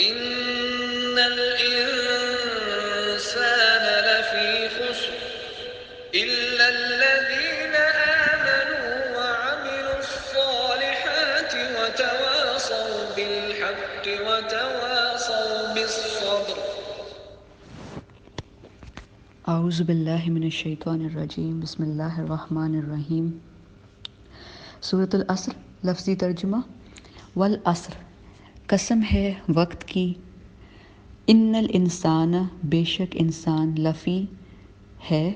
إن الإنسان لفي خسر إلا الذين آمنوا وعملوا الصالحات وتواصوا بالحق وتواصوا بالصبر. اعوذ باللہ من الشیطان الرجیم، بسم اللہ الرحمن الرحیم۔ سورۃ العصر لفظی ترجمہ: والعصر، قسم ہے وقت کی، ان الانسان، بے شک انسان، لفی ہے،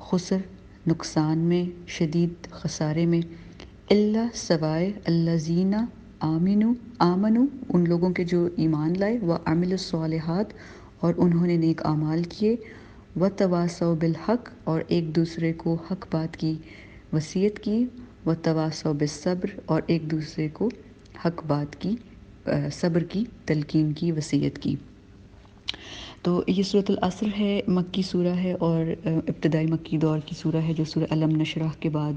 خسر نقصان میں، شدید خسارے میں، الا سوائے، الذین آمنوا ان لوگوں کے جو ایمان لائے، وعملوا الصالحات اور انہوں نے نیک اعمال کیے، وتواصوا بالحق اور ایک دوسرے کو حق بات کی وصیت کی، وتواصوا بالصبر اور ایک دوسرے کو حق بات کی صبر کی تلقین کی وصیت کی۔ تو یہ سورۃ العصر ہے، مکی سورہ ہے اور ابتدائی مکی دور کی سورہ ہے، جو سورہ الم نشرح کے بعد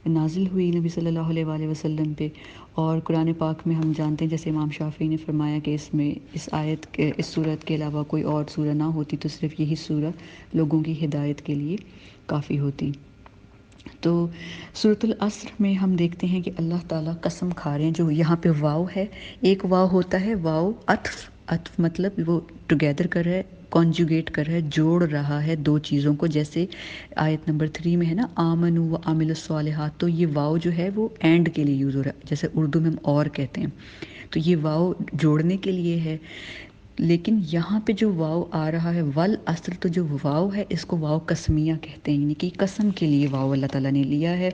نازل ہوئی نبی صلی اللہ علیہ وآلہ وسلم پہ۔ اور قرآن پاک میں ہم جانتے ہیں، جیسے امام شافعی نے فرمایا کہ اس میں اس سورت کے علاوہ کوئی اور سورہ نہ ہوتی تو صرف یہی سورہ لوگوں کی ہدایت کے لیے کافی ہوتی۔ تو سورۃ العصر میں ہم دیکھتے ہیں کہ اللہ تعالیٰ قسم کھا رہے ہیں، جو یہاں پہ واو ہے، ایک واو ہوتا ہے واو عطف، عطف مطلب وہ ٹوگیدر کر رہا ہے، کانجوگیٹ کر رہا ہے، جوڑ رہا ہے دو چیزوں کو، جیسے آیت نمبر 3 میں ہے نا، آمنوا وعملوا الصالحات، تو یہ واو جو ہے وہ اینڈ کے لیے یوز ہو رہا ہے، جیسے اردو میں ہم اور کہتے ہیں، تو یہ واو جوڑنے کے لیے ہے۔ لیکن یہاں پہ جو واو آ رہا ہے والعصر، تو جو واو ہے اس کو واو قسمیہ کہتے ہیں، یعنی کہ قسم کے لیے واو اللہ تعالیٰ نے لیا ہے،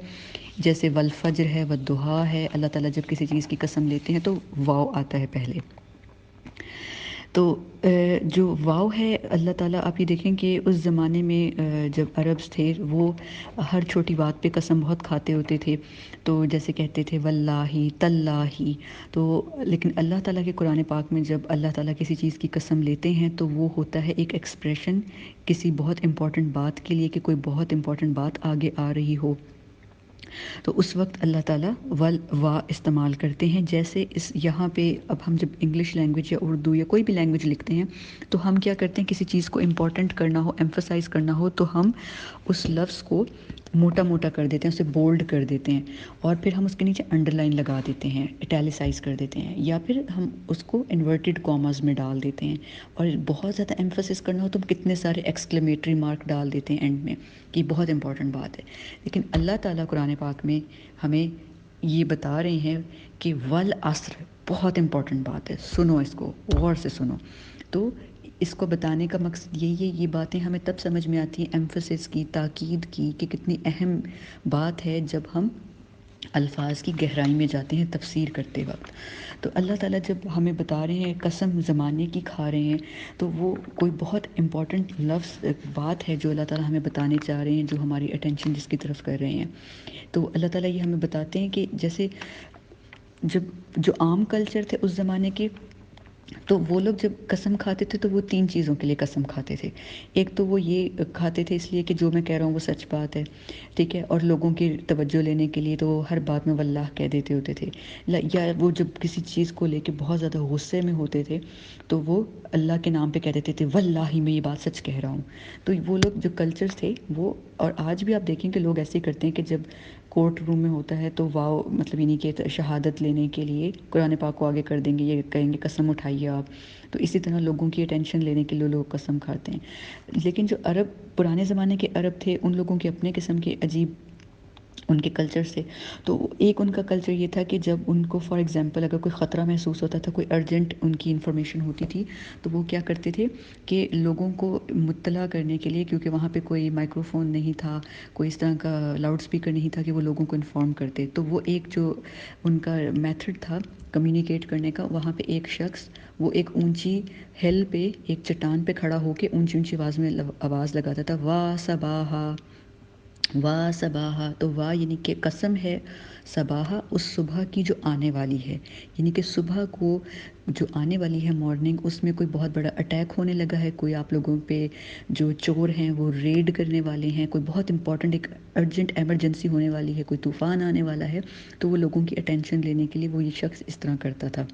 جیسے والفجر ہے، والضحیٰ ہے، اللہ تعالیٰ جب کسی چیز کی قسم لیتے ہیں تو واو آتا ہے پہلے۔ تو جو واو ہے اللہ تعالیٰ، آپ یہ دیکھیں کہ اس زمانے میں جب عربس تھے وہ ہر چھوٹی بات پہ قسم بہت کھاتے ہوتے تھے، تو جیسے کہتے تھے واللہ تاللہ، تو لیکن اللہ تعالیٰ کے قرآن پاک میں جب اللہ تعالیٰ کسی چیز کی قسم لیتے ہیں تو وہ ہوتا ہے ایک ایکسپریشن کسی بہت امپورٹنٹ بات کے لیے، کہ کوئی بہت امپورٹنٹ بات آگے آ رہی ہو، تو اس وقت اللہ تعالیٰ وا استعمال کرتے ہیں۔ جیسے یہاں پہ اب ہم جب انگلش لینگویج یا اردو یا کوئی بھی لینگویج لکھتے ہیں تو ہم کیا کرتے ہیں، کسی چیز کو امپورٹنٹ کرنا ہو، ایمفسائز کرنا ہو، تو ہم اس لفظ کو موٹا موٹا کر دیتے ہیں، اسے بولڈ کر دیتے ہیں، اور پھر ہم اس کے نیچے انڈر لائن لگا دیتے ہیں، اٹیلیسائز کر دیتے ہیں، یا پھر ہم اس کو انورٹڈ کاماز میں ڈال دیتے ہیں، اور بہت زیادہ ایمفسس کرنا ہو تو ہم کتنے سارے ایکسکلیمیٹری مارک ڈال دیتے ہیں اینڈ میں، کہ بہت امپورٹنٹ بات ہے۔ لیکن اللہ تعالیٰ قرآن پاک میں ہمیں یہ بتا رہے ہیں کہ والعصر بہت امپورٹنٹ بات ہے، سنو اس کو غور سے سنو۔ تو اس کو بتانے کا مقصد یہی ہے، یہ باتیں ہمیں تب سمجھ میں آتی ہیں، ایمفسس کی، تاکید کی، کہ کتنی اہم بات ہے جب ہم الفاظ کی گہرائی میں جاتے ہیں تفسیر کرتے وقت۔ تو اللہ تعالیٰ جب ہمیں بتا رہے ہیں قسم زمانے کی کھا رہے ہیں، تو وہ کوئی بہت امپورٹنٹ لفظ بات ہے جو اللہ تعالیٰ ہمیں بتانے چاہ رہے ہیں، جو ہماری اٹینشن جس کی طرف کر رہے ہیں۔ تو اللہ تعالیٰ یہ ہمیں بتاتے ہیں کہ جیسے جو عام کلچر تھے اس زمانے کے، تو وہ لوگ جب قسم کھاتے تھے تو وہ 3 چیزوں کے لیے قسم کھاتے تھے۔ ایک تو وہ یہ کھاتے تھے اس لیے کہ جو میں کہہ رہا ہوں وہ سچ بات ہے، ٹھیک ہے، اور لوگوں کی توجہ لینے کے لیے تو وہ ہر بات میں واللہ کہہ دیتے ہوتے تھے، یا وہ جب کسی چیز کو لے کے بہت زیادہ غصے میں ہوتے تھے تو وہ اللہ کے نام پہ کہہ دیتے تھے واللہ میں یہ بات سچ کہہ رہا ہوں۔ تو وہ لوگ جو کلچرز تھے وہ، اور آج بھی آپ دیکھیں کہ لوگ ایسے ہی کرتے ہیں کہ جب کورٹ روم میں ہوتا ہے تو واو مطلب یعنی کہ شہادت لینے کے لیے قرآن پاک کو آگے کر دیں گے، یہ کہیں گے قسم اٹھائیے آپ، تو اسی طرح لوگوں کی اٹینشن لینے کے لیے لوگ قسم کھاتے ہیں۔ لیکن جو عرب پرانے زمانے کے عرب تھے، ان لوگوں کے اپنے قسم کے عجیب ان کے کلچر سے، تو ایک ان کا کلچر یہ تھا کہ جب ان کو فار ایگزامپل اگر کوئی خطرہ محسوس ہوتا تھا، کوئی ارجنٹ ان کی انفارمیشن ہوتی تھی، تو وہ کیا کرتے تھے کہ لوگوں کو مطلع کرنے کے لیے، کیونکہ وہاں پہ کوئی مائکرو فون نہیں تھا، کوئی اس طرح کا لاؤڈ اسپیکر نہیں تھا کہ وہ لوگوں کو انفارم کرتے، تو وہ ایک جو ان کا میتھڈ تھا کمیونیکیٹ کرنے کا، وہاں پہ ایک شخص وہ ایک اونچی ہل پہ ایک چٹان پہ کھڑا ہو کے اونچی اونچی آواز میں آواز لگاتا تھا، وا صباحا، وا صباحا، تو وا یعنی کہ قسم ہے صباحا، اس صبح کی جو آنے والی ہے، یعنی کہ صبح کو جو آنے والی ہے مارننگ، اس میں کوئی بہت بڑا اٹیک ہونے لگا ہے، کوئی آپ لوگوں پہ جو چور ہیں وہ ریڈ کرنے والے ہیں، کوئی بہت امپورٹنٹ ایک ارجنٹ ایمرجنسی ہونے والی ہے، کوئی طوفان آنے والا ہے، تو وہ لوگوں کی اٹینشن لینے کے لیے وہ یہ شخص اس طرح کرتا تھا۔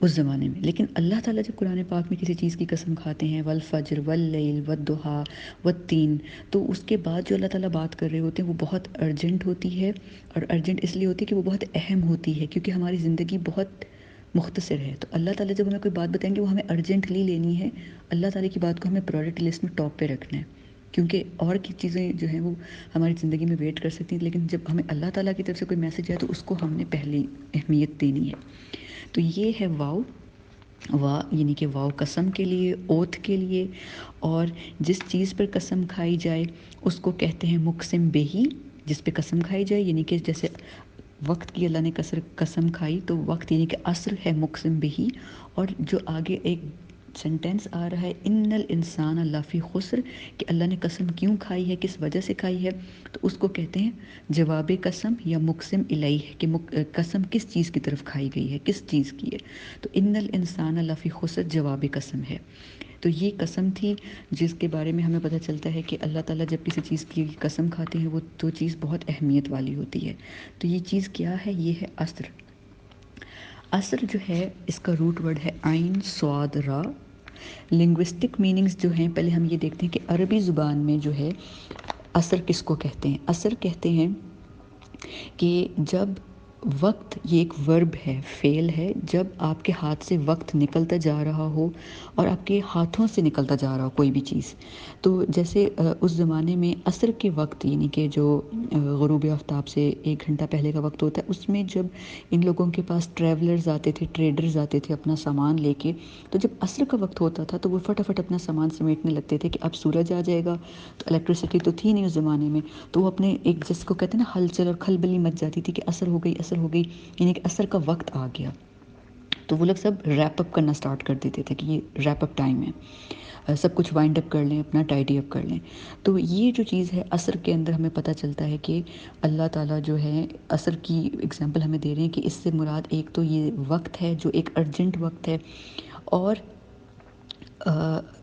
اس زمانے میں. لیکن اللہ تعالیٰ جب قرآن پاک میں کسی چیز کی قسم کھاتے ہیں والفجر واللیل والضحیٰ والتین، تو اس کے بعد جو اللہ تعالیٰ بات کر رہے ہوتے ہیں وہ بہت ارجنٹ ہوتی ہے. اور ارجنٹ اس لیے ہوتی ہے کہ وہ بہت اہم ہوتی ہے، کیونکہ ہماری زندگی بہت مختصر ہے. تو اللہ تعالیٰ جب ہمیں کوئی بات بتائیں گے وہ ہمیں ارجنٹلی لینی ہے. اللہ تعالیٰ کی بات کو ہمیں پرائورٹی لسٹ میں ٹاپ پہ رکھنا ہے، کیونکہ اور کی چیزیں جو ہیں وہ ہماری زندگی میں ویٹ کر سکتی ہیں. لیکن جب ہمیں اللہ تعالیٰ کی طرف سے کوئی میسج ہے تو اس کو ہم نے پہلی اہمیت دینی ہے. تو یہ ہے واو. وا یعنی کہ واو قسم کے لیے، اوتھ کے لیے. اور جس چیز پر قسم کھائی جائے اس کو کہتے ہیں مقسم بہی. جس پہ قسم کھائی جائے یعنی کہ جیسے وقت کی اللہ نے قسم کھائی تو وقت یعنی کہ عصر ہے مقسم بہی. اور جو آگے ایک سینٹینس آ رہا ہے ان الانسان لفی خسر، کہ اللہ نے قسم کیوں کھائی ہے، کس وجہ سے کھائی ہے، تو اس کو کہتے ہیں جواب قسم یا مقسم الیہ، کہ قسم کس چیز کی طرف کھائی گئی ہے، کس چیز کی ہے. تو ان الانسان لفی خسر جواب قسم ہے. تو یہ قسم تھی جس کے بارے میں ہمیں پتہ چلتا ہے کہ اللہ تعالیٰ جب کسی چیز کی قسم کھاتے ہیں وہ تو چیز بہت اہمیت والی ہوتی ہے. تو یہ چیز کیا ہے؟ یہ ہے عصر. عصر جو ہے اس کا روٹ ورڈ ہے عین صاد را. لنگوسٹک میننگز جو ہیں پہلے ہم یہ دیکھتے ہیں کہ عربی زبان میں جو ہے عصر کس کو کہتے ہیں. عصر کہتے ہیں کہ جب وقت، یہ ایک ورب ہے، فعل ہے، جب آپ کے ہاتھ سے وقت نکلتا جا رہا ہو اور آپ کے ہاتھوں سے نکلتا جا رہا ہو کوئی بھی چیز. تو جیسے اس زمانے میں عصر کے وقت یعنی کہ جو غروب آفتاب سے 1 گھنٹہ پہلے کا وقت ہوتا ہے، اس میں جب ان لوگوں کے پاس ٹریولرز آتے تھے، ٹریڈرز آتے تھے اپنا سامان لے کے، تو جب عصر کا وقت ہوتا تھا تو وہ فٹافٹ اپنا سامان سمیٹنے لگتے تھے کہ اب سورج آ جائے گا. تو الیکٹریسٹی تو تھی نہیں اس زمانے میں، تو وہ اپنے ایک جس کو کہتے ہیں نا ہلچل اور کھلبلی مچ جاتی تھی کہ عصر ہو گئی، عصر ہو گئی، یعنی کہ عصر کا وقت آ گیا. تو وہ لوگ سب ریپ اپ کرنا سٹارٹ کر دیتے تھے کہ یہ ریپ اپ ٹائم ہے، سب کچھ وائنڈ اپ کر لیں، اپنا ٹائڈی اپ کر لیں. تو یہ جو چیز ہے عصر کے اندر ہمیں پتہ چلتا ہے کہ اللہ تعالیٰ جو ہے عصر کی اگزامپل ہمیں دے رہے ہیں کہ اس سے مراد ایک تو یہ وقت ہے جو ایک ارجنٹ وقت ہے، اور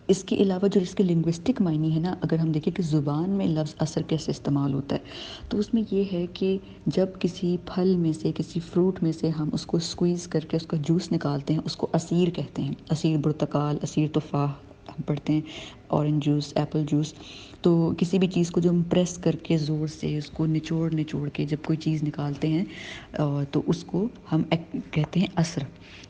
اس کے علاوہ جو اس کے لنگوسٹک معنی ہے نا، اگر ہم دیکھیں کہ زبان میں لفظ عصر کیسے استعمال ہوتا ہے تو اس میں یہ ہے کہ جب کسی پھل میں سے، کسی فروٹ میں سے ہم اس کو سکویز کر کے اس کا جوس نکالتے ہیں، اس کو عصیر کہتے ہیں. عصیر برتقال، عصیر تفاح ہم پڑھتے ہیں، اورنج جوس، ایپل جوس. تو کسی بھی چیز کو جو ہم پریس کر کے زور سے اس کو نچوڑ کے جب کوئی چیز نکالتے ہیں تو اس کو ہم کہتے ہیں عصر.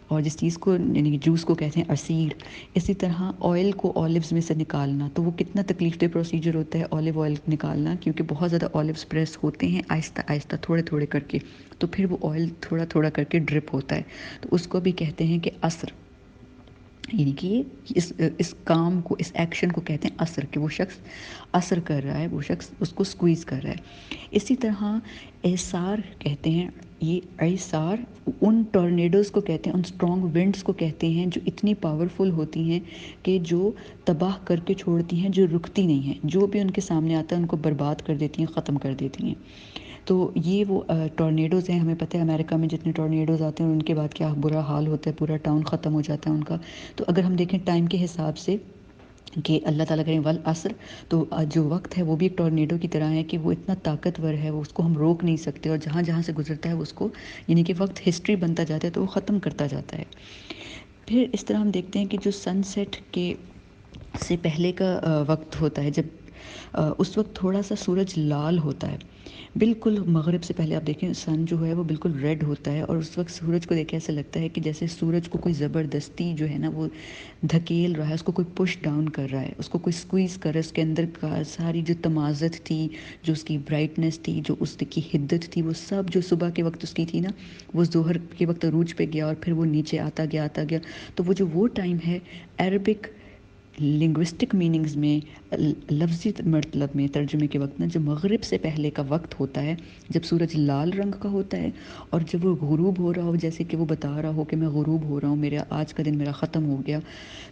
اور جس چیز کو یعنی جوس کو کہتے ہیں عصیر. اسی طرح آئل کو آلیوز میں سے نکالنا، تو وہ کتنا تکلیف دہ پروسیجر ہوتا ہے آلیو آئل نکالنا، کیونکہ بہت زیادہ آلیوز پریس ہوتے ہیں آہستہ آہستہ تھوڑے تھوڑے کر کے، تو پھر وہ آئل تھوڑا تھوڑا کر کے ڈرپ ہوتا ہے. تو اس کو بھی کہتے ہیں کہ عصر، یعنی کہ اس کام کو، اس ایکشن کو کہتے ہیں عصر، کہ وہ شخص عصر کر رہا ہے، وہ شخص اس کو سکویز کر رہا ہے. اسی طرح اعصار کہتے ہیں. یہ اعصار ان ٹورنیڈوز کو کہتے ہیں، ان اسٹرانگ ونڈس کو کہتے ہیں جو اتنی پاورفل ہوتی ہیں کہ جو تباہ کر کے چھوڑتی ہیں، جو رکتی نہیں ہیں، جو بھی ان کے سامنے آتا ہے ان کو برباد کر دیتی ہیں، ختم کر دیتی ہیں. تو یہ وہ ٹورنیڈوز ہیں. ہمیں پتہ ہے امریکہ میں جتنے ٹورنیڈوز آتے ہیں ان کے بعد کیا برا حال ہوتا ہے، پورا ٹاؤن ختم ہو جاتا ہے ان کا. تو اگر ہم دیکھیں ٹائم کے حساب سے کہ اللہ تعالیٰ کریں والعصر، تو جو وقت ہے وہ بھی ایک ٹورنیڈو کی طرح ہے کہ وہ اتنا طاقتور ہے، وہ اس کو ہم روک نہیں سکتے، اور جہاں جہاں سے گزرتا ہے وہ اس کو، یعنی کہ وقت ہسٹری بنتا جاتا ہے تو وہ ختم کرتا جاتا ہے. پھر اس طرح ہم دیکھتے ہیں کہ جو سن سیٹ کے سے پہلے کا وقت ہوتا ہے، جب اس وقت تھوڑا سا سورج لال ہوتا ہے، بالکل مغرب سے پہلے آپ دیکھیں سن جو ہے وہ بالکل ریڈ ہوتا ہے، اور اس وقت سورج کو دیکھ کے ایسا لگتا ہے کہ جیسے سورج کو کوئی زبردستی جو ہے نا وہ دھکیل رہا ہے، اس کو کوئی پش ڈاؤن کر رہا ہے، اس کو کوئی سکویز کر رہا ہے. اس کے اندر کا ساری جو تمازت تھی، جو اس کی برائٹنس تھی، جو اس کی حدت تھی، وہ سب جو صبح کے وقت اس کی تھی نا، وہ ظہر کے وقت عروج پہ گیا اور پھر وہ نیچے آتا گیا. تو وہ ٹائم ہے عربک لنگوسٹک میننگز میں، لفظی مطلب میں ترجمے کے وقت نا، جو مغرب سے پہلے کا وقت ہوتا ہے، جب سورج لال رنگ کا ہوتا ہے اور جب وہ غروب ہو رہا ہو، جیسے کہ وہ بتا رہا ہو کہ میں غروب ہو رہا ہوں، میرا آج کا دن میرا ختم ہو گیا،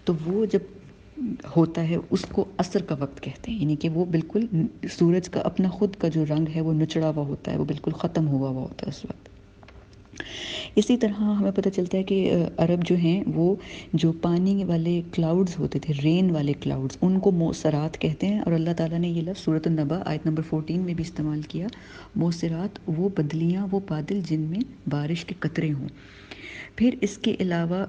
تو وہ جب ہوتا ہے اس کو عصر کا وقت کہتے ہیں. یعنی کہ وہ بالکل سورج کا اپنا خود کا جو رنگ ہے وہ نچڑا ہوا ہوتا ہے، وہ بالکل ختم ہوا ہوتا ہے اس وقت. اسی طرح ہمیں پتہ چلتا ہے کہ عرب جو ہیں وہ جو پانی والے کلاؤڈز ہوتے تھے، رین والے کلاؤڈز، ان کو موسرات کہتے ہیں. اور اللہ تعالیٰ نے یہ لفظ سورۃ النبا آیت نمبر 14 میں بھی استعمال کیا. موسرات وہ بدلیاں، وہ بادل جن میں بارش کے قطرے ہوں. پھر اس کے علاوہ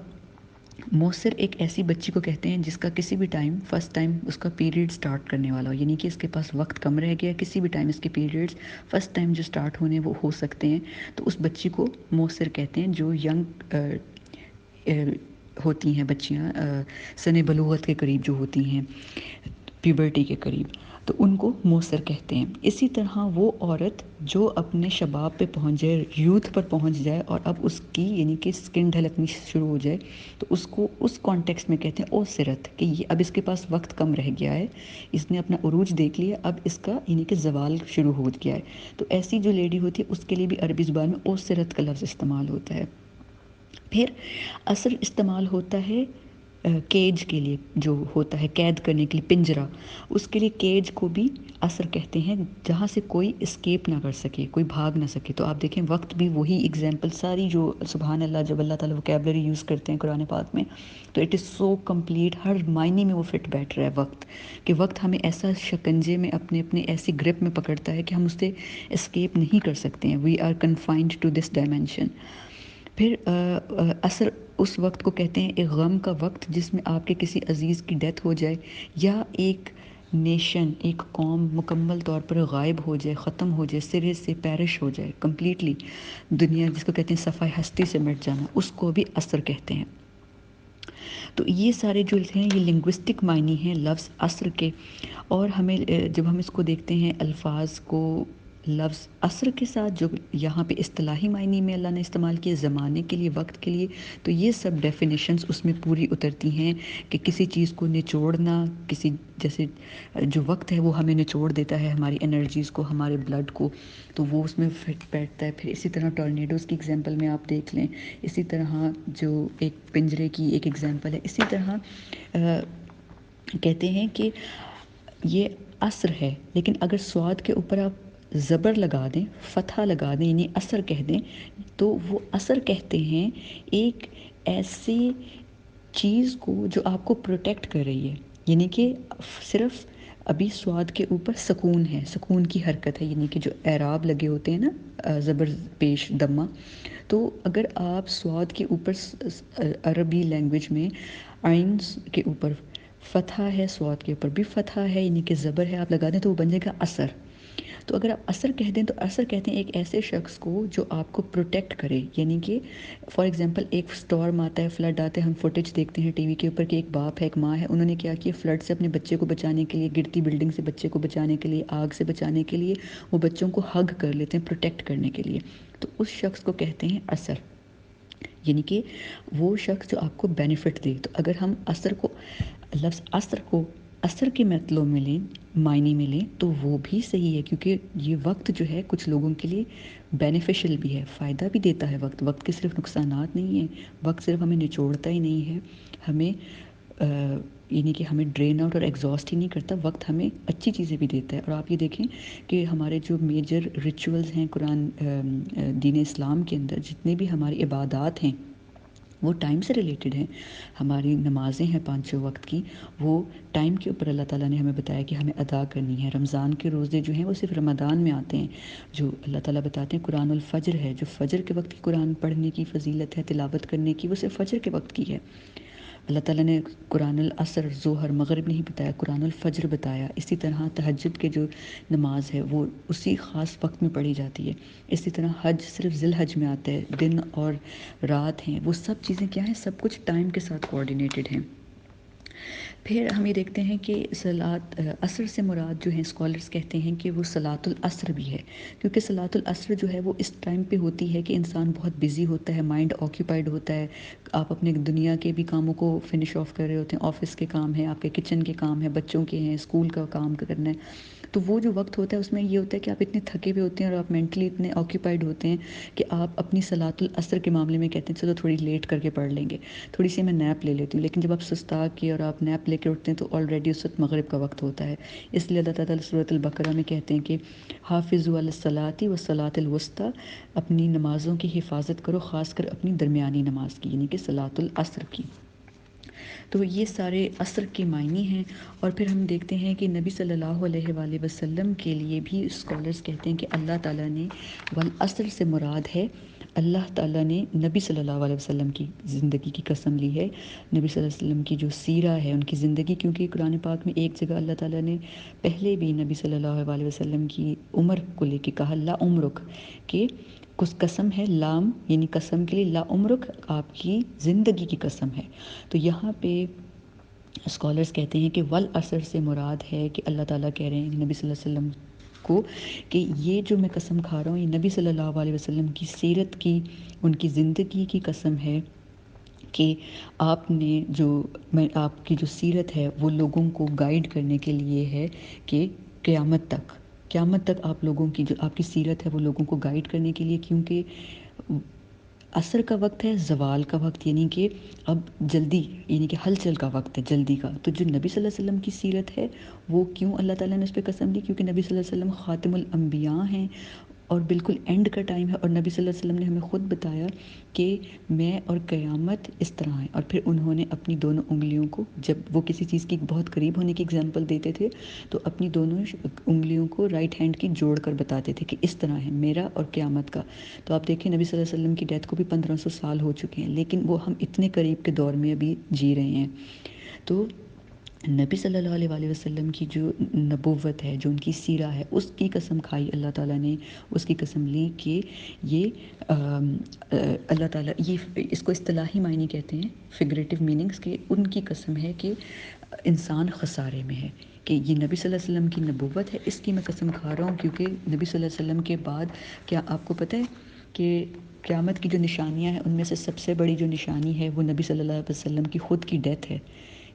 موثر ایک ایسی بچی کو کہتے ہیں جس کا کسی بھی ٹائم فرسٹ ٹائم اس کا پیریڈ سٹارٹ کرنے والا ہو، یعنی کہ اس کے پاس وقت کم رہ گیا، کسی بھی ٹائم اس کے پیریڈز فرسٹ ٹائم جو سٹارٹ ہونے وہ ہو سکتے ہیں، تو اس بچی کو موثر کہتے ہیں. جو ینگ ہوتی ہیں بچیاں سن بلوغت کے قریب جو ہوتی ہیں، پیوبرٹی کے قریب، تو ان کو موثر کہتے ہیں. اسی طرح وہ عورت جو اپنے شباب پہ پہنچ جائے، یوتھ پر پہنچ جائے، اور اب اس کی یعنی کہ سکن ڈھلکنی شروع ہو جائے، تو اس کو اس کانٹیکسٹ میں کہتے ہیں اوسرت، کہ یہ اب اس کے پاس وقت کم رہ گیا ہے، اس نے اپنا عروج دیکھ لیا، اب اس کا یعنی کہ زوال شروع ہو گیا ہے. تو ایسی جو لیڈی ہوتی ہے اس کے لیے بھی عربی زبان میں اوسرت کا لفظ استعمال ہوتا ہے. پھر عصر استعمال ہوتا ہے کیج کے لیے، جو ہوتا ہے قید کرنے کے لیے پنجرہ، اس کے لیے کیج کو بھی عصر کہتے ہیں، جہاں سے کوئی اسکیپ نہ کر سکے، کوئی بھاگ نہ سکے. تو آپ دیکھیں وقت بھی وہی ایگزامپل ساری جو سبحان اللہ جب اللہ تعالیٰ وکیبلری یوز کرتے ہیں قرآن پاک میں، تو اٹ از سو کمپلیٹ، ہر معنی میں وہ فٹ بیٹھ رہا ہے وقت، کہ وقت ہمیں ایسا شکنجے میں اپنے ایسی گرپ میں پکڑتا ہے کہ ہم اس سے اسکیپ نہیں کر سکتے ہیں. We are confined to this dimension. پھر عصر اس وقت کو کہتے ہیں ایک غم کا وقت جس میں آپ کے کسی عزیز کی ڈیتھ ہو جائے، یا ایک نیشن، ایک قوم مکمل طور پر غائب ہو جائے، ختم ہو جائے، سرے سے پیرش ہو جائے کمپلیٹلی، دنیا جس کو کہتے ہیں صفحہ ہستی سے مٹ جانا، اس کو بھی عصر کہتے ہیں. تو یہ سارے جو ہیں یہ لنگوسٹک معنی ہیں لفظ عصر کے. اور ہمیں جب ہم اس کو دیکھتے ہیں الفاظ کو لفظ عصر کے ساتھ جو یہاں پہ اصطلاحی معنی میں اللہ نے استعمال کیے زمانے کے لیے، وقت کے لیے، تو یہ سب ڈیفینیشنز اس میں پوری اترتی ہیں کہ کسی چیز کو نچوڑنا، کسی جیسے جو وقت ہے وہ ہمیں نچوڑ دیتا ہے ہماری انرجیز کو، ہمارے بلڈ کو، تو وہ اس میں فٹ بیٹھتا ہے. پھر اسی طرح ٹورنیڈوز کی ایگزامپل میں آپ دیکھ لیں، اسی طرح جو ایک پنجرے کی ایک ایگزامپل ہے. اسی طرح کہتے ہیں کہ یہ عصر ہے، لیکن اگر سواد کے اوپر آپ زبر لگا دیں، فتحہ لگا دیں، یعنی عصر کہہ دیں، تو وہ عصر کہتے ہیں ایک ایسی چیز کو جو آپ کو پروٹیکٹ کر رہی ہے، یعنی کہ صرف ابھی سواد کے اوپر سکون ہے، سکون کی حرکت ہے، یعنی کہ جو اعراب لگے ہوتے ہیں نا زبر پیش دمہ، تو اگر آپ سواد کے اوپر عربی لینگویج میں عین کے اوپر فتحہ ہے، سواد کے اوپر بھی فتحہ ہے، یعنی کہ زبر ہے، آپ لگا دیں تو وہ بن جائے گا عصر. تو اگر آپ عصر کہہ دیں تو عصر کہتے ہیں ایک ایسے شخص کو جو آپ کو پروٹیکٹ کرے، یعنی کہ فار ایگزامپل ایک اسٹارم آتا ہے، فلڈ آتا ہے، ہم فوٹیج دیکھتے ہیں ٹی وی کے اوپر کہ ایک باپ ہے، ایک ماں ہے، انہوں نے کیا کیا، فلڈ سے اپنے بچے کو بچانے کے لیے، گرتی بلڈنگ سے بچے کو بچانے کے لیے، آگ سے بچانے کے لیے وہ بچوں کو ہگ کر لیتے ہیں پروٹیکٹ کرنے کے لیے. تو اس شخص کو کہتے ہیں عصر، یعنی کہ وہ شخص جو آپ کو بینیفٹ دے. تو اگر ہم عصر کو لفظ عصر کو عصر کے مطلب میں لیں، معنی میں لیں، تو وہ بھی صحیح ہے، کیونکہ یہ وقت جو ہے کچھ لوگوں کے لیے بینیفیشل بھی ہے، فائدہ بھی دیتا ہے. وقت کے صرف نقصانات نہیں ہیں، وقت صرف ہمیں نچوڑتا ہی نہیں ہے، ہمیں یعنی کہ ہمیں ڈرین آؤٹ اور ایگزاسٹ ہی نہیں کرتا، وقت ہمیں اچھی چیزیں بھی دیتا ہے. اور آپ یہ دیکھیں کہ ہمارے جو میجر ریچولز ہیں قرآن دین اسلام کے اندر، جتنے بھی ہماری عبادات ہیں وہ ٹائم سے ریلیٹڈ ہیں. ہماری نمازیں ہیں 5 وقت کی، وہ ٹائم کے اوپر اللہ تعالیٰ نے ہمیں بتایا کہ ہمیں ادا کرنی ہے. رمضان کے روزے جو ہیں وہ صرف رمضان میں آتے ہیں، جو اللہ تعالیٰ بتاتے ہیں قرآن الفجر ہے، جو فجر کے وقت کی قرآن پڑھنے کی فضیلت ہے، تلاوت کرنے کی، وہ صرف فجر کے وقت کی ہے. اللہ تعالیٰ نے قرآن العصر، ظہر، مغرب نہیں بتایا، قرآن الفجر بتایا. اسی طرح تہجد کے جو نماز ہے وہ اسی خاص وقت میں پڑھی جاتی ہے. اسی طرح حج صرف ذی الحج میں آتا ہے، دن اور رات ہیں، وہ سب چیزیں کیا ہیں، سب کچھ ٹائم کے ساتھ کوآرڈینیٹڈ ہیں. پھر ہم یہ دیکھتے ہیں کہ عصر سے مراد جو ہیں اسکالرز کہتے ہیں کہ وہ صلاۃ العصر بھی ہے، کیونکہ صلاۃ العصر جو ہے وہ اس ٹائم پہ ہوتی ہے کہ انسان بہت بزی ہوتا ہے، مائنڈ آکیوپائڈ ہوتا ہے، آپ اپنے دنیا کے بھی کاموں کو فنش آف کر رہے ہوتے ہیں، آفس کے کام ہیں، آپ کے کچن کے کام ہیں، بچوں کے ہیں، اسکول کا کام کرنا ہے. تو وہ جو وقت ہوتا ہے اس میں یہ ہوتا ہے کہ آپ اتنے تھکے ہوئے ہوتے ہیں اور آپ مینٹلی اتنے آکیوپائڈ ہوتے ہیں کہ آپ اپنی صلاۃ العصر کے معاملے میں کہتے ہیں چلو تھوڑی لیٹ کر کے پڑھ لیں گے، تھوڑی سی میں نیپ لے لیتی ہوں. لیکن جب آپ سستا کے اور آپ نیپ لے کے اٹھتے ہیں تو آلریڈی اس وقت مغرب کا وقت ہوتا ہے. اس لیے اللہ تعالیٰ سورۃ البقرہ میں کہتے ہیں کہ حافظوا علی الصلاۃ والصلاۃ الوسطیٰ، اپنی نمازوں کی حفاظت کرو، خاص کر اپنی درمیانی نماز کی، یعنی کہ صلاۃ العصر کی. تو یہ سارے عصر کے معنی ہیں. اور پھر ہم دیکھتے ہیں کہ نبی صلی اللہ علیہ وآلہ وسلم کے لیے بھی اسکالرز کہتے ہیں کہ اللہ تعالیٰ نے والعصر سے مراد ہے اللہ تعالیٰ نے نبی صلی اللہ علیہ وسلم کی زندگی کی قسم لی ہے، نبی صلی اللہ علیہ وسلم کی جو سیرہ ہے، ان کی زندگی، کیونکہ قرآن پاک میں ایک جگہ اللہ تعالیٰ نے پہلے بھی نبی صلی اللہ علیہ وسلم کی عمر کو لے کے کہا لا عمرک، کہ کچھ قسم ہے، لام یعنی قسم کے لیے، لا عمرک آپ کی زندگی کی قسم ہے۔ تو یہاں پہ اسکالرز کہتے ہیں کہ والعصر سے مراد ہے کہ اللہ تعالیٰ کہہ رہے ہیں نبی صلی اللہ علیہ وسلم کو کہ یہ جو میں قسم کھا رہا ہوں یہ نبی صلی اللہ علیہ وسلم کی سیرت کی، ان کی زندگی کی قسم ہے کہ آپ نے آپ کی جو سیرت ہے وہ لوگوں کو گائیڈ کرنے کے لیے ہے کہ قیامت تک آپ لوگوں کی جو آپ کی سیرت ہے وہ لوگوں کو گائیڈ کرنے کے لیے، کیونکہ عصر کا وقت ہے، زوال کا وقت، یعنی کہ اب جلدی، یعنی کہ ہلچل کا وقت ہے، جلدی کا۔ تو جو نبی صلی اللہ علیہ وسلم کی سیرت ہے وہ کیوں اللہ تعالیٰ نے اس پہ قسم لی؟ کیونکہ نبی صلی اللہ علیہ وسلم خاتم الانبیاء ہیں اور بالکل اینڈ کا ٹائم ہے، اور نبی صلی اللہ علیہ وسلم نے ہمیں خود بتایا کہ میں اور قیامت اس طرح ہے۔ اور پھر انہوں نے اپنی دونوں انگلیوں کو، جب وہ کسی چیز کی بہت قریب ہونے کی اگزامپل دیتے تھے تو اپنی دونوں انگلیوں کو رائٹ ہینڈ کی جوڑ کر بتاتے تھے کہ اس طرح ہے میرا اور قیامت کا۔ تو آپ دیکھیں نبی صلی اللہ علیہ وسلم کی ڈیتھ کو بھی 1500 سال ہو چکے ہیں، لیکن وہ ہم اتنے قریب کے دور میں ابھی جی رہے ہیں۔ تو نبی صلی اللہ علیہ وسلم کی جو نبوت ہے، جو ان کی سیرہ ہے، اس کی قسم کھائی اللہ تعالیٰ نے، اس کی قسم لی کہ یہ اللہ تعالیٰ، یہ اس کو اصطلاحی معنی کہتے ہیں، فگریٹو میننگز، کہ ان کی قسم ہے کہ انسان خسارے میں ہے، کہ یہ نبی صلی اللہ علیہ وسلم کی نبوت ہے، اس کی میں قسم کھا رہا ہوں، کیونکہ نبی صلی اللہ علیہ وسلم کے بعد، کیا آپ کو پتہ ہے کہ قیامت کی جو نشانیاں ہیں ان میں سے سب سے بڑی جو نشانی ہے وہ نبی صلی اللہ علیہ وسلم کی خود کی ڈیتھ ہے،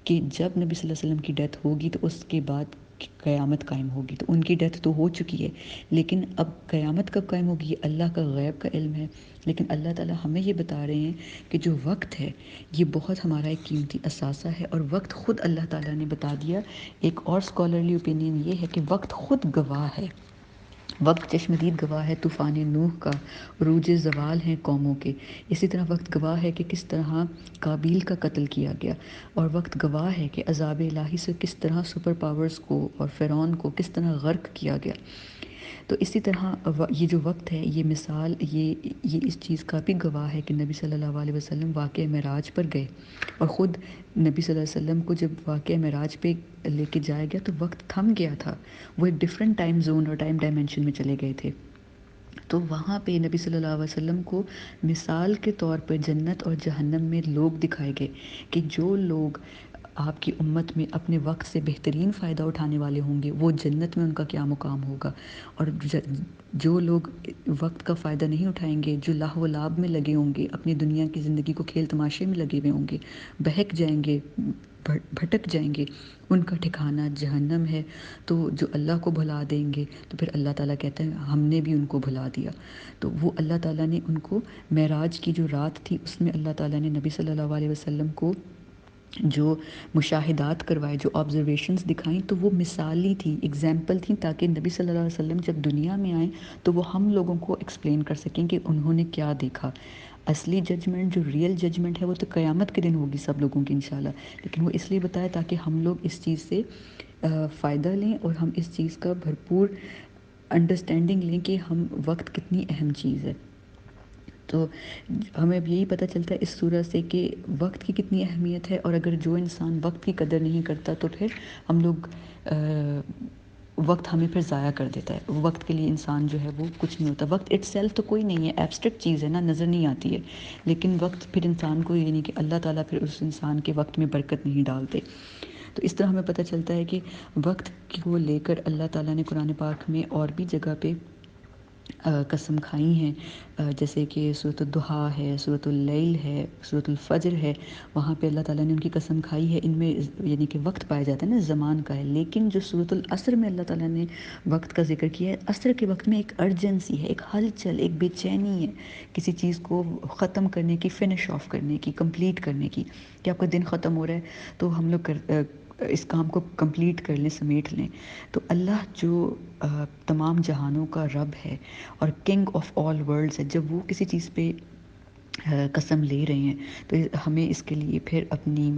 کہ جب نبی صلی اللہ علیہ وسلم کی ڈیتھ ہوگی تو اس کے بعد قیامت قائم ہوگی۔ تو ان کی ڈیتھ تو ہو چکی ہے، لیکن اب قیامت کب قائم ہوگی یہ اللہ کا غیب کا علم ہے، لیکن اللہ تعالیٰ ہمیں یہ بتا رہے ہیں کہ جو وقت ہے یہ بہت ہمارا ایک قیمتی اثاثہ ہے، اور وقت خود اللہ تعالیٰ نے بتا دیا۔ ایک اور اسکالرلی اوپینین یہ ہے کہ وقت خود گواہ ہے، وقت چشمدید گواہ ہے طوفان نوح کا، عروج زوال ہیں قوموں کے۔ اسی طرح وقت گواہ ہے کہ کس طرح قابیل کا قتل کیا گیا، اور وقت گواہ ہے کہ عذاب الہی سے کس طرح سپر پاورز کو اور فرعون کو کس طرح غرق کیا گیا۔ تو اسی طرح یہ جو وقت ہے، یہ مثال، یہ اس چیز کا بھی گواہ ہے کہ نبی صلی اللہ علیہ وسلم واقعہ معراج پر گئے، اور خود نبی صلی اللہ علیہ وسلم کو جب واقعہ معراج پہ لے کے جایا گیا تو وقت تھم گیا تھا، وہ ایک ڈیفرنٹ ٹائم زون اور ٹائم ڈائمینشن میں چلے گئے تھے۔ تو وہاں پہ نبی صلی اللہ علیہ وسلم کو مثال کے طور پر جنت اور جہنم میں لوگ دکھائے گئے، کہ جو لوگ آپ کی امت میں اپنے وقت سے بہترین فائدہ اٹھانے والے ہوں گے وہ جنت میں ان کا کیا مقام ہوگا، اور جو لوگ وقت کا فائدہ نہیں اٹھائیں گے، جو لاہ و لعب میں لگے ہوں گے، اپنی دنیا کی زندگی کو کھیل تماشے میں لگے ہوئے ہوں گے، بہک جائیں گے، بھٹک جائیں گے، ان کا ٹھکانہ جہنم ہے۔ تو جو اللہ کو بھلا دیں گے تو پھر اللہ تعالیٰ کہتا ہے ہم نے بھی ان کو بھلا دیا۔ تو وہ اللہ تعالیٰ نے ان کو معراج کی جو رات تھی اس میں اللہ تعالیٰ نے نبی صلی اللہ علیہ وسلم کو جو مشاہدات کروائے، جو آبزرویشنز دکھائیں، تو وہ مثالی تھی، ایگزامپل تھیں، تاکہ نبی صلی اللہ علیہ وسلم جب دنیا میں آئیں تو وہ ہم لوگوں کو ایکسپلین کر سکیں کہ انہوں نے کیا دیکھا۔ اصلی ججمنٹ، جو ریئل ججمنٹ ہے، وہ تو قیامت کے دن ہوگی سب لوگوں کی انشاءاللہ، لیکن وہ اس لیے بتایا تاکہ ہم لوگ اس چیز سے فائدہ لیں، اور ہم اس چیز کا بھرپور انڈرسٹینڈنگ لیں کہ ہم وقت کتنی اہم چیز ہے۔ تو ہمیں اب یہی پتہ چلتا ہے اس سورہ سے کہ وقت کی کتنی اہمیت ہے، اور اگر جو انسان وقت کی قدر نہیں کرتا تو پھر ہم لوگ وقت ہمیں پھر ضائع کر دیتا ہے۔ وقت کے لیے انسان جو ہے وہ کچھ نہیں ہوتا، وقت اٹ سیلف تو کوئی نہیں ہے، ایبسٹریکٹ چیز ہے نا، نظر نہیں آتی ہے، لیکن وقت پھر انسان کو، یعنی کہ اللہ تعالیٰ پھر اس انسان کے وقت میں برکت نہیں ڈالتے۔ تو اس طرح ہمیں پتہ چلتا ہے کہ وقت کو لے کر اللہ تعالیٰ نے قرآن پاک میں اور بھی جگہ پہ قسم کھائی ہیں، جیسے کہ سورۃ الضحیٰ ہے، سورۃ اللیل ہے، سورۃ الفجر ہے، وہاں پہ اللہ تعالیٰ نے ان کی قسم کھائی ہے۔ ان میں یعنی کہ وقت پایا جاتا ہے نا، زمان کا ہے، لیکن جو سورۃ العصر میں اللہ تعالیٰ نے وقت کا ذکر کیا ہے، عصر کے وقت میں ایک ارجنسی ہے، ایک ہلچل، ایک بے چینی ہے کسی چیز کو ختم کرنے کی، فنش آف کرنے کی، کمپلیٹ کرنے کی، کہ آپ کا دن ختم ہو رہا ہے تو ہم لوگ اس کام کو کمپلیٹ کر لیں، سمیٹ لیں۔ تو اللہ جو تمام جہانوں کا رب ہے اور کنگ آف آل ورلڈز ہے، جب وہ کسی چیز پہ قسم لے رہے ہیں تو ہمیں اس کے لیے پھر اپنی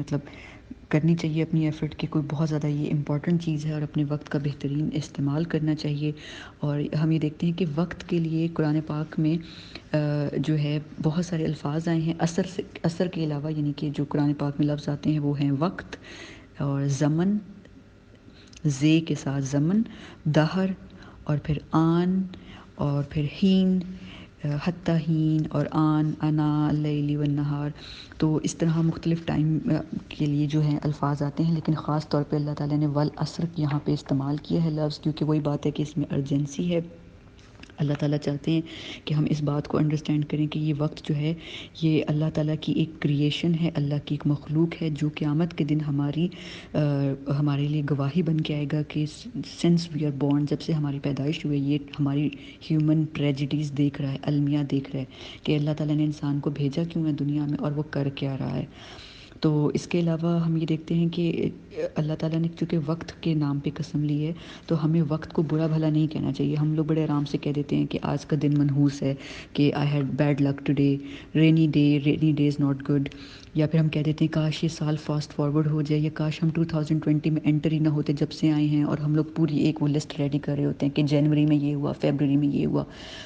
کرنی چاہیے اپنی ایفرٹ کہ کوئی بہت زیادہ یہ امپورٹنٹ چیز ہے اور اپنے وقت کا بہترین استعمال کرنا چاہیے. اور ہم یہ دیکھتے ہیں کہ وقت کے لیے قرآن پاک میں جو ہے بہت سارے الفاظ آئے ہیں عصر کے علاوہ، یعنی کہ جو قرآن پاک میں لفظ آتے ہیں وہ ہیں وقت اور زمن، زے کے ساتھ زمن، دہر اور پھر آن اور پھر ہین، حتی ہین اور آن، انا، اللیل والنہار. تو اس طرح مختلف ٹائم کے لیے جو ہیں الفاظ آتے ہیں، لیکن خاص طور پہ اللہ تعالیٰ نے والعصر یہاں پہ استعمال کیا ہے لفظ، کیونکہ وہی بات ہے کہ اس میں ارجنسی ہے. اللہ تعالیٰ چاہتے ہیں کہ ہم اس بات کو انڈرسٹینڈ کریں کہ یہ وقت جو ہے یہ اللہ تعالیٰ کی ایک کریشن ہے، اللہ کی ایک مخلوق ہے جو قیامت کے دن ہمارے لیے گواہی بن کے آئے گا کہ سنس وی آر بورن، جب سے ہماری پیدائش ہوئی یہ ہماری ہیومن ٹریجڈیز دیکھ رہا ہے، المیہ دیکھ رہا ہے کہ اللہ تعالیٰ نے انسان کو بھیجا کیوں ہے دنیا میں اور وہ کر کیا رہا ہے. تو اس کے علاوہ ہم یہ دیکھتے ہیں کہ اللہ تعالیٰ نے چونکہ وقت کے نام پہ قسم لی ہے تو ہمیں وقت کو برا بھلا نہیں کہنا چاہیے. ہم لوگ بڑے آرام سے کہہ دیتے ہیں کہ آج کا دن منحوس ہے، کہ I had bad luck today, rainy day is not good. یا پھر ہم کہہ دیتے ہیں کاش یہ سال فاسٹ فارورڈ ہو جائے، یا کاش ہم 2020 میں انٹر ہی نہ ہوتے جب سے آئے ہیں. اور ہم لوگ پوری ایک وہ لسٹ ریڈی کر رہے ہوتے ہیں کہ جنوری میں یہ ہوا، فیبرری میں یہ ہوا.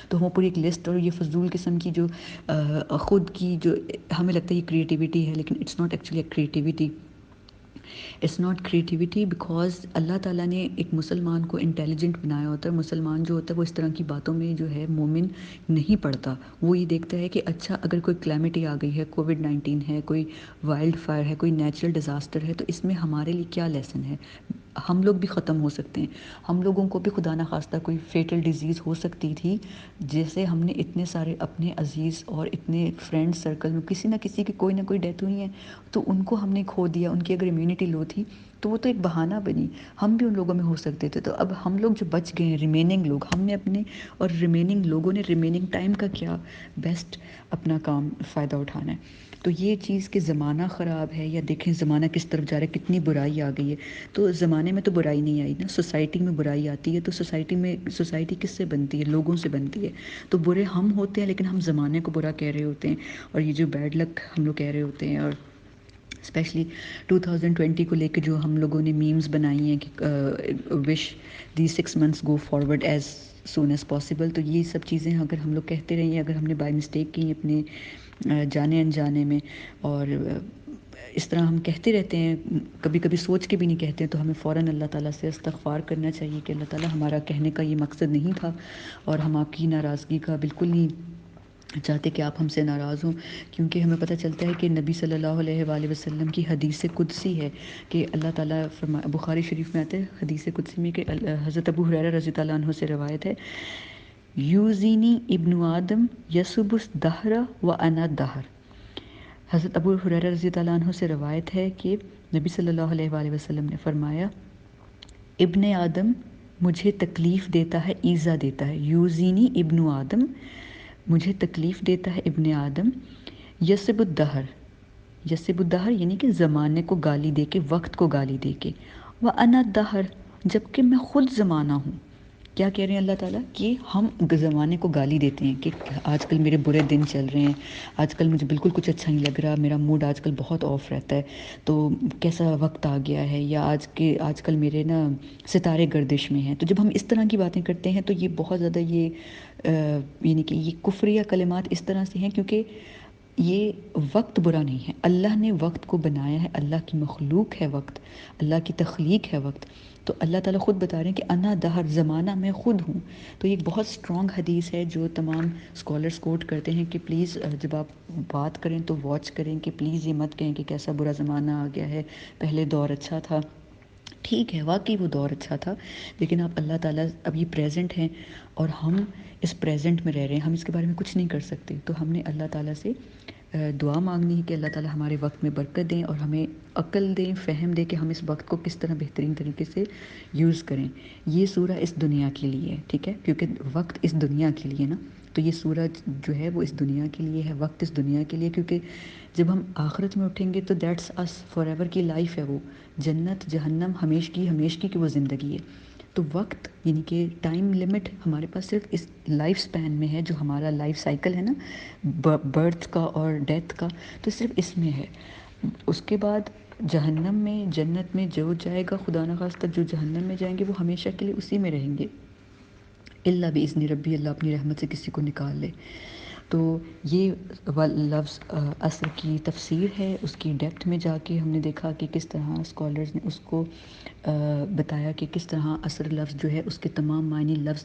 تو ہم پوری ایک لسٹ، اور یہ فضول قسم کی جو خود کی جو ہمیں لگتا ہے یہ کریٹیوٹی ہے، لیکن it's not actually creativity. It's not creativity because اللہ تعالیٰ نے ایک مسلمان کو انٹیلیجنٹ بنایا ہوتا ہے. مسلمان جو ہوتا ہے وہ اس طرح کی باتوں میں جو ہے مومن نہیں پڑتا. وہ یہ دیکھتا ہے کہ اچھا اگر کوئی کلیمٹی آ گئی ہے، کووڈ-19 ہے، کوئی وائلڈ فائر ہے، کوئی نیچرل ڈیزاسٹر ہے، تو اس میں ہمارے لیے کیا لیسن ہے. ہم لوگ بھی ختم ہو سکتے ہیں، ہم لوگوں کو بھی خدا نخواستہ کوئی فیٹل ڈیزیز ہو سکتی تھی، جیسے ہم نے اتنے سارے اپنے عزیز اور اتنے فرینڈ سرکل میں کسی نہ کسی کی کوئی نہ کوئی ڈیتھ ہوئی ہے، تو ان کو ہم نے کھو دیا. ان کی اگر امیونٹی لو تھی تو وہ تو ایک بہانہ بنی، ہم بھی ان لوگوں میں ہو سکتے تھے. تو اب ہم لوگ جو بچ گئے ہیں، ریمیننگ لوگ، ہم نے اپنے اور ریمیننگ لوگوں نے ریمیننگ ٹائم کا کیا بیسٹ اپنا کام فائدہ اٹھانا ہے. تو یہ چیز کہ زمانہ خراب ہے، یا دیکھیں زمانہ کس طرف جا رہا ہے، کتنی برائی آ گئی ہے. تو زمانے میں تو برائی نہیں آئی نا، سوسائٹی میں برائی آتی ہے. تو سوسائٹی کس سے بنتی ہے؟ لوگوں سے بنتی ہے. تو برے ہم ہوتے ہیں، لیکن ہم زمانے کو برا کہہ رہے ہوتے ہیں، اور یہ جو بیڈ لک ہم لوگ کہہ رہے ہوتے ہیں. اور اسپیشلی 2020 کو لے کے جو ہم لوگوں نے میمز بنائی ہیں کہ وش دی 6 months go forward as soon as possible. تو یہ سب چیزیں اگر ہم لوگ کہتے رہیں، اگر ہم نے بائی مسٹیک کی اپنے جانے انجانے میں، اور اس طرح ہم کہتے رہتے ہیں، کبھی کبھی سوچ کے بھی نہیں کہتے ہیں، تو ہمیں فوراً اللہ تعالیٰ سے استغفار کرنا چاہیے کہ اللہ تعالیٰ ہمارا کہنے کا یہ مقصد نہیں تھا، اور ہم آپ کی ناراضگی کا بالکل نہیں چاہتے کہ آپ ہم سے ناراض ہوں. کیونکہ ہمیں پتہ چلتا ہے کہ نبی صلی اللہ علیہ وآلہ وسلم کی حدیث قدسی ہے کہ اللہ تعالیٰ بخاری شریف میں آتے ہیں حدیث قدسی میں کہ حضرت ابو ہریرہ رضی اللہ عنہ سے روایت ہے، یوزینی ابن آدم یسب الدہر و انا الدہر. حضرت ابو ہریرہ رضی اللہ عنہ سے روایت ہے کہ نبی صلی اللہ علیہ وآلہ وسلم نے فرمایا، ابن آدم مجھے تکلیف دیتا ہے، ایذا دیتا ہے. یوزینی ابن آدم، مجھے تکلیف دیتا ہے ابن آدم، یسب الدہر، یسب الدہر یعنی کہ زمانے کو گالی دے کے، وقت کو گالی دے کے، وَأَنَا الدَّهْرُ جبکہ میں خود زمانہ ہوں. کیا کہہ رہے ہیں اللہ تعالیٰ کہ ہم زمانے کو گالی دیتے ہیں کہ آج کل میرے برے دن چل رہے ہیں، آج کل مجھے بالکل کچھ اچھا نہیں لگ رہا، میرا موڈ آج کل بہت آف رہتا ہے، تو کیسا وقت آ گیا ہے، یا آج کل میرے نا ستارے گردش میں ہیں. تو جب ہم اس طرح کی باتیں کرتے ہیں تو یہ بہت زیادہ یعنی کہ یہ کفریہ کلمات اس طرح سے ہیں، کیونکہ یہ وقت برا نہیں ہے. اللہ نے وقت کو بنایا ہے، اللہ کی مخلوق ہے وقت، اللہ کی تخلیق ہے وقت. تو اللہ تعالیٰ خود بتا رہے ہیں کہ انا دہر، زمانہ میں خود ہوں. تو یہ ایک بہت اسٹرانگ حدیث ہے جو تمام اسکالرس کوٹ کرتے ہیں کہ پلیز جب آپ بات کریں تو واچ کریں، کہ پلیز یہ مت کہیں کہ کیسا برا زمانہ آ گیا ہے، پہلے دور اچھا تھا. ٹھیک ہے، واقعی وہ دور اچھا تھا، لیکن آپ اللہ تعالیٰ اب یہ پریزنٹ ہیں اور ہم اس پریزنٹ میں رہ رہے ہیں، ہم اس کے بارے میں کچھ نہیں کر سکتے. تو ہم نے اللہ تعالیٰ سے دعا مانگنی ہے کہ اللہ تعالیٰ ہمارے وقت میں برکت دیں اور ہمیں عقل دیں، فہم دیں کہ ہم اس وقت کو کس طرح بہترین طریقے سے یوز کریں. یہ سورہ اس دنیا کے لیے ہے، ٹھیک ہے، کیونکہ وقت اس دنیا کے لیے نا، تو یہ سورہ جو ہے وہ اس دنیا کے لیے ہے، وقت اس دنیا کے لیے. کیونکہ جب ہم آخرت میں اٹھیں گے تو دیٹس اس، فار ایور کی لائف ہے، وہ جنت جہنم ہمیشگی کی وہ زندگی ہے. تو وقت یعنی کہ ٹائم لمٹ ہمارے پاس صرف اس لائف سپین میں ہے، جو ہمارا لائف سائیکل ہے نا برتھ کا اور ڈیتھ کا، تو صرف اس میں ہے. اس کے بعد جہنم میں جنت میں جو جائے گا، خدا نخواستہ جو جہنم میں جائیں گے وہ ہمیشہ کے لیے اسی میں رہیں گے، اللہ بِإِذْنِ ربی، اللہ اپنی رحمت سے کسی کو نکال لے۔ تو یہ لفظ عصر کی تفسیر ہے، اس کی ڈیپتھ میں جا کے ہم نے دیکھا کہ کس طرح اسکالرز نے اس کو بتایا کہ کس طرح عصر لفظ جو ہے اس کے تمام معنی لفظ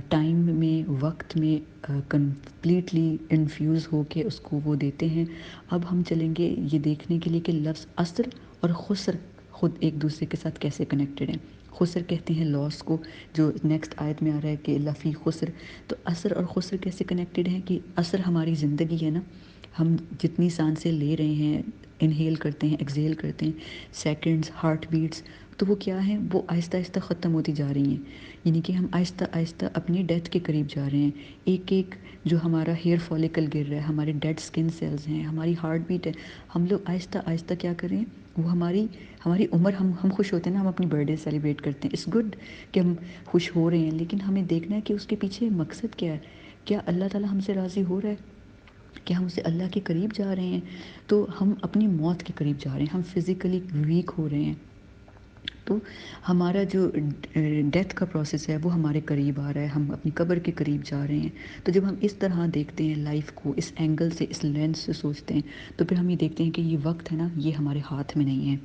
ٹائم میں، وقت میں کمپلیٹلی انفیوز ہو کے اس کو وہ دیتے ہیں۔ اب ہم چلیں گے یہ دیکھنے کے لیے کہ لفظ عصر اور خسر خود ایک دوسرے کے ساتھ کیسے کنیکٹڈ ہیں۔ خسر کہتے ہیں لاس کو، جو نیکسٹ آیت میں آ رہا ہے کہ لفی خسر، تو عصر اور خسر کیسے کنیکٹڈ ہیں کہ عصر ہماری زندگی ہے نا، ہم جتنی سانسیں لے رہے ہیں، انہیل کرتے ہیں، ایکزیل کرتے ہیں، سیکنڈز، ہارٹ بیٹس، تو وہ کیا ہیں؟ وہ آہستہ آہستہ ختم ہوتی جا رہی ہیں، یعنی کہ ہم آہستہ آہستہ اپنی ڈیتھ کے قریب جا رہے ہیں۔ ایک ایک جو ہمارا ہیئر فولیکل گر رہا ہے، ہمارے ڈیڈ سکن سیلز ہیں، ہماری ہارٹ بیٹ ہے، ہم لوگ آہستہ آہستہ کیا کریں؟ وہ ہماری عمر، ہم خوش ہوتے ہیں نا، ہم اپنی برتھ ڈے سیلیبریٹ کرتے ہیں، اٹس گڈ کہ ہم خوش ہو رہے ہیں، لیکن ہمیں دیکھنا ہے کہ اس کے پیچھے مقصد کیا ہے۔ کیا اللہ تعالیٰ ہم سے راضی ہو رہا ہے؟ کہ ہم اسے اللہ کے قریب جا رہے ہیں؟ تو ہم اپنی موت کے قریب جا رہے ہیں، ہم فزیکلی ویک ہو رہے ہیں، تو ہمارا جو ڈیتھ کا پروسیس ہے وہ ہمارے قریب آ رہا ہے، ہم اپنی قبر کے قریب جا رہے ہیں۔ تو جب ہم اس طرح دیکھتے ہیں لائف کو، اس اینگل سے، اس لینس سے سوچتے ہیں، تو پھر ہم یہ دیکھتے ہیں کہ یہ وقت ہے نا، یہ ہمارے ہاتھ میں نہیں ہے،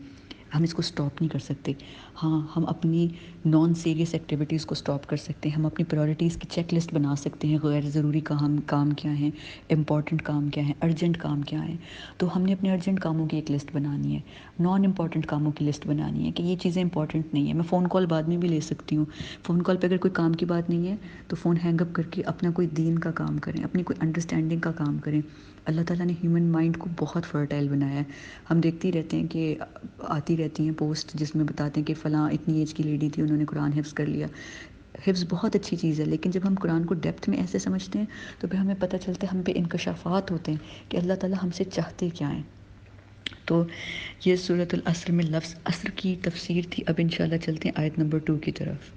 ہم اس کو سٹاپ نہیں کر سکتے۔ ہاں، ہم اپنی نان سیریس ایکٹیویٹیز کو سٹاپ کر سکتے ہیں، ہم اپنی پرائورٹیز کی چیک لسٹ بنا سکتے ہیں، غیر ضروری کام کیا ہیں، امپورٹنٹ کام کیا ہیں، ارجنٹ کام کیا ہیں۔ تو ہم نے اپنے ارجنٹ کاموں کی ایک لسٹ بنانی ہے، نان امپورٹنٹ کاموں کی لسٹ بنانی ہے کہ یہ چیزیں امپورٹنٹ نہیں ہیں، میں فون کال بعد میں بھی لے سکتی ہوں، فون کال پہ اگر کوئی کام کی بات نہیں ہے تو فون ہینگ اپ کر کے اپنا کوئی دین کا کام کریں، اپنی کوئی انڈرسٹینڈنگ کا کام کریں۔ اللہ تعالیٰ نے ہیومن مائنڈ کو بہت فرٹائل بنایا ہے، ہم دیکھتے ہی رہتے ہیں کہ آتی رہتی ہیں پوسٹ جس میں بتاتے ہیں کہ فلاں اتنی ایج کی لیڈی تھی، انہوں نے قرآن حفظ کر لیا۔ حفظ بہت اچھی چیز ہے، لیکن جب ہم قرآن کو ڈیپتھ میں ایسے سمجھتے ہیں تو پھر ہمیں پتہ چلتا ہے، ہم پہ انکشافات ہوتے ہیں کہ اللہ تعالیٰ ہم سے چاہتے کیا ہیں۔ تو یہ سورۃ العصر میں لفظ عصر کی تفسیر تھی۔ اب انشاءاللہ چلتے ہیں آیت نمبر 2 کی طرف۔